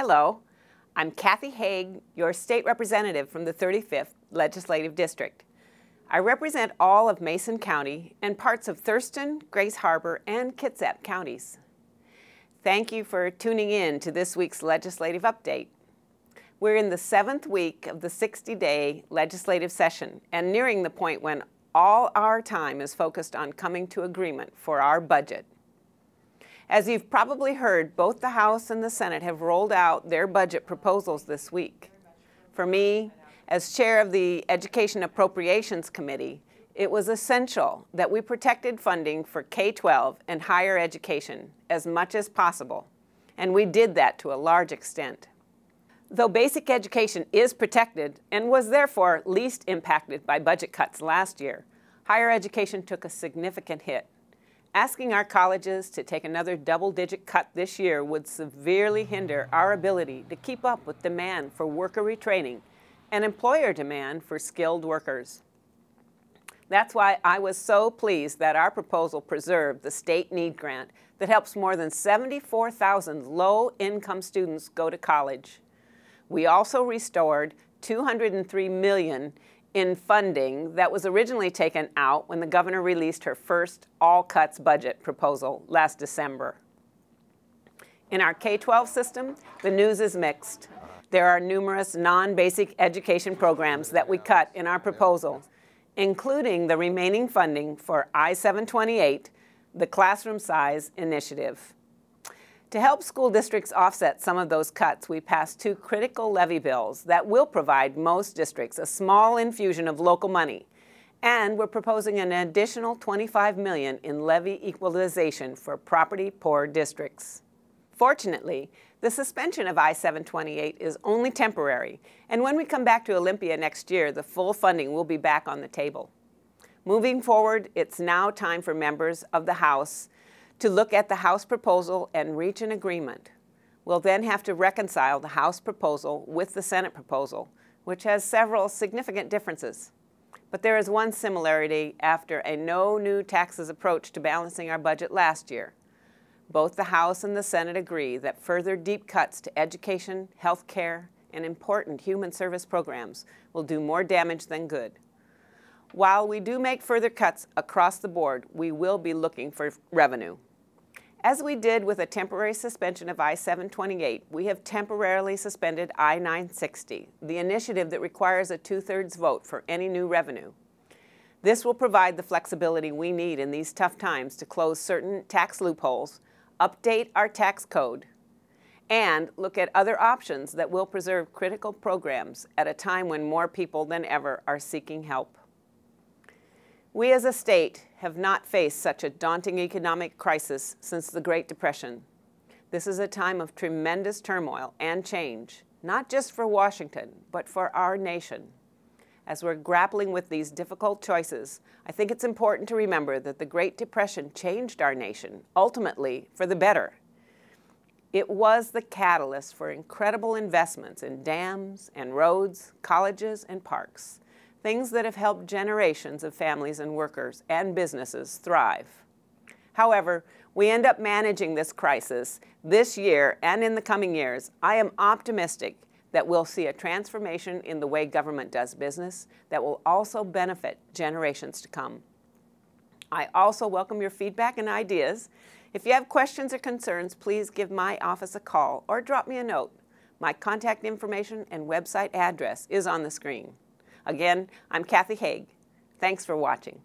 Hello, I'm Kathy Haigh, your state representative from the 35th Legislative District. I represent all of Mason County and parts of Thurston, Grace Harbor, and Kitsap counties. Thank you for tuning in to this week's legislative update. We're in the 7th week of the 60-day legislative session and nearing the point when all our time is focused on coming to agreement for our budget. As you've probably heard, both the House and the Senate have rolled out their budget proposals this week. For me, as chair of the Education Appropriations Committee, it was essential that we protected funding for K-12 and higher education as much as possible, and we did that to a large extent. Though basic education is protected and was therefore least impacted by budget cuts last year, higher education took a significant hit. Asking our colleges to take another double-digit cut this year would severely hinder our ability to keep up with demand for worker retraining and employer demand for skilled workers. That's why I was so pleased that our proposal preserved the state need grant that helps more than 74,000 low-income students go to college. We also restored $203 million in funding that was originally taken out when the governor released her first all-cuts budget proposal last December. In our K-12 system, the news is mixed. There are numerous non-basic education programs that we cut in our proposal, including the remaining funding for I-728, the Classroom Size Initiative. To help school districts offset some of those cuts, we passed 2 critical levy bills that will provide most districts a small infusion of local money. And we're proposing an additional $25 million in levy equalization for property-poor districts. Fortunately, the suspension of I-728 is only temporary, and when we come back to Olympia next year, the full funding will be back on the table. Moving forward, it's now time for members of the House to look at the House proposal and reach an agreement. We'll then have to reconcile the House proposal with the Senate proposal, which has several significant differences. But there is one similarity after a no new taxes approach to balancing our budget last year. Both the House and the Senate agree that further deep cuts to education, health care, and important human service programs will do more damage than good. While we do make further cuts across the board, we will be looking for revenue. As we did with a temporary suspension of I-728, we have temporarily suspended I-960, the initiative that requires a 2/3 vote for any new revenue. This will provide the flexibility we need in these tough times to close certain tax loopholes, update our tax code, and look at other options that will preserve critical programs at a time when more people than ever are seeking help. We as a state have not faced such a daunting economic crisis since the Great Depression. This is a time of tremendous turmoil and change, not just for Washington, but for our nation. As we're grappling with these difficult choices, I think it's important to remember that the Great Depression changed our nation, ultimately for the better. It was the catalyst for incredible investments in dams and roads, colleges and parks, things that have helped generations of families and workers and businesses thrive. However, we end up managing this crisis this year and in the coming years. I am optimistic that we'll see a transformation in the way government does business that will also benefit generations to come. I also welcome your feedback and ideas. If you have questions or concerns, please give my office a call or drop me a note. My contact information and website address is on the screen. Again, I'm Kathy Haigh. Thanks for watching.